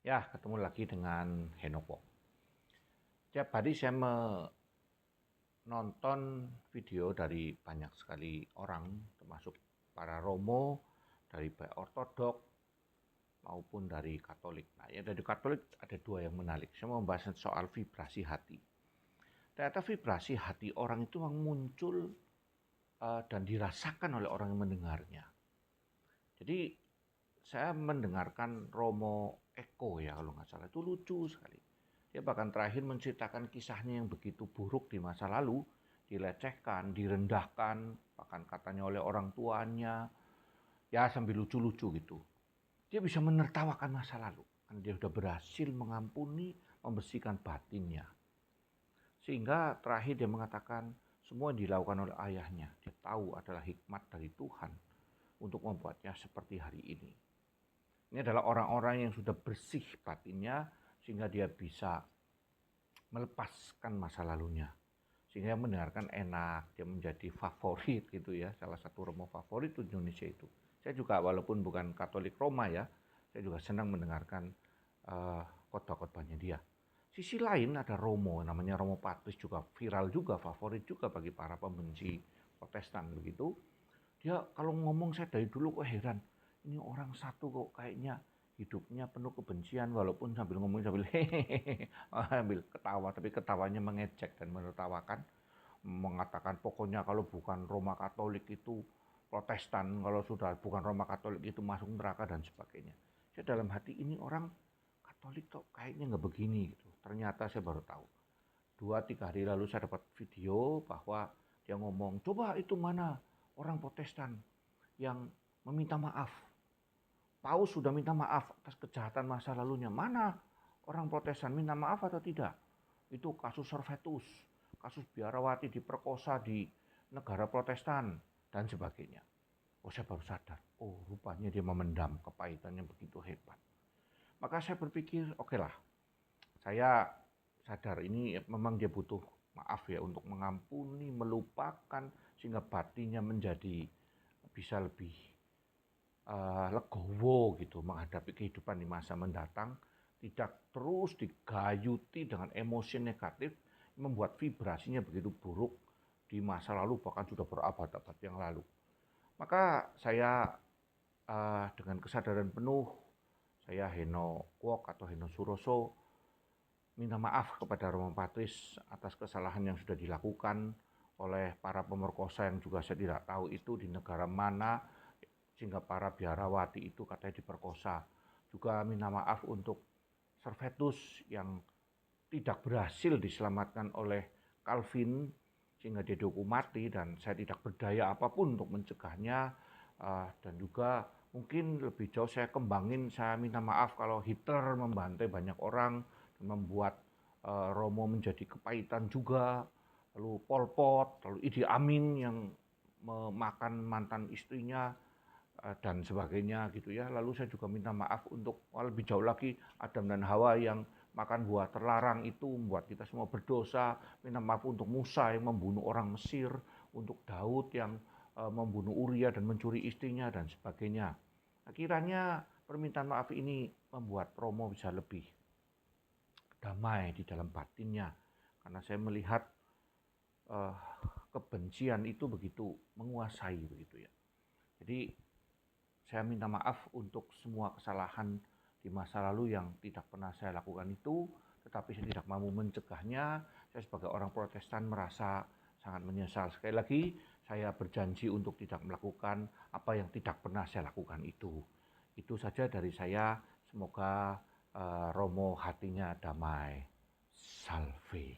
Ya, ketemu lagi dengan Henopo. Tiap hari saya menonton video dari banyak sekali orang, termasuk para Romo, dari baik Ortodok maupun dari Katolik. Nah, ya dari Katolik ada dua yang menarik. Saya mau membahas soal vibrasi hati. Ternyata vibrasi hati orang itu memang muncul dan dirasakan oleh orang yang mendengarnya. Jadi saya mendengarkan Romo Eko ya kalau nggak salah, itu lucu sekali. Dia bahkan terakhir menceritakan kisahnya yang begitu buruk di masa lalu, dilecehkan, direndahkan, bahkan katanya oleh orang tuanya, ya sambil lucu-lucu gitu. Dia bisa menertawakan masa lalu, karena dia sudah berhasil mengampuni, membersihkan batinnya. Sehingga terakhir dia mengatakan, semua yang dilakukan oleh ayahnya, dia tahu adalah hikmat dari Tuhan untuk membuatnya seperti hari ini. Ini adalah orang-orang yang sudah bersih batinnya, sehingga dia bisa melepaskan masa lalunya. Sehingga mendengarkan enak, dia menjadi favorit gitu ya, salah satu Romo favorit di Indonesia itu. Saya juga walaupun bukan Katolik Roma ya, saya juga senang mendengarkan khotbah-khotbahnya dia. Sisi lain ada Romo, namanya Romo Patris, juga viral juga, favorit juga bagi para pembenci Protestan begitu. Dia kalau ngomong saya dari dulu kok heran, ini orang satu kok kayaknya hidupnya penuh kebencian walaupun sambil ngomong sambil hehehe, sambil ketawa, tapi ketawanya mengejek dan menertawakan, mengatakan pokoknya kalau bukan Roma Katolik itu Protestan, kalau sudah bukan Roma Katolik itu masuk neraka dan sebagainya. Saya dalam hati ini orang Katolik kok kayaknya nggak begini gitu. Ternyata saya baru tahu. 2-3 hari lalu saya dapat video bahwa dia ngomong, coba itu mana orang Protestan yang meminta maaf. Paus sudah minta maaf atas kejahatan masa lalunya. Mana orang Protestan minta maaf atau tidak? Itu kasus Servetus, kasus biarawati diperkosa di negara Protestan, dan sebagainya. Oh, saya baru sadar, oh rupanya dia memendam kepahitan yang begitu hebat. Maka saya berpikir, oke lah, saya sadar ini memang dia butuh maaf ya untuk mengampuni, melupakan, sehingga batinnya menjadi bisa lebih legowo gitu menghadapi kehidupan di masa mendatang, tidak terus digayuti dengan emosi negatif, membuat vibrasinya begitu buruk di masa lalu bahkan sudah berabad-abad yang lalu. Maka saya dengan kesadaran penuh, saya Heno Kwok atau Heno Suroso minta maaf kepada Romo Patris atas kesalahan yang sudah dilakukan oleh para pemerkosa yang juga saya tidak tahu itu di negara mana, sehingga para biarawati itu katanya diperkosa. Juga minta maaf untuk Servetus yang tidak berhasil diselamatkan oleh Calvin sehingga dia dihukum mati, dan saya tidak berdaya apapun untuk mencegahnya. Dan juga mungkin lebih jauh saya kembangin, saya minta maaf kalau Hitler membantai banyak orang dan membuat Romo menjadi kepahitan juga, lalu Pol Pot, lalu Idi Amin yang memakan mantan istrinya, dan sebagainya gitu ya. Lalu saya juga minta maaf untuk lebih jauh lagi Adam dan Hawa yang makan buah terlarang itu membuat kita semua berdosa. Minta maaf untuk Musa yang membunuh orang Mesir, untuk Daud yang membunuh Uria dan mencuri istrinya dan sebagainya. Nah, kiranya permintaan maaf ini membuat Romo bisa lebih damai di dalam batinnya, karena saya melihat uh, kebencian itu begitu menguasai begitu ya. Jadi saya minta maaf untuk semua kesalahan di masa lalu yang tidak pernah saya lakukan itu, tetapi saya tidak mampu mencegahnya. Saya sebagai orang Protestan merasa sangat menyesal. Sekali lagi, saya berjanji untuk tidak melakukan apa yang tidak pernah saya lakukan itu. Itu saja dari saya. Semoga Romo hatinya damai. Salve.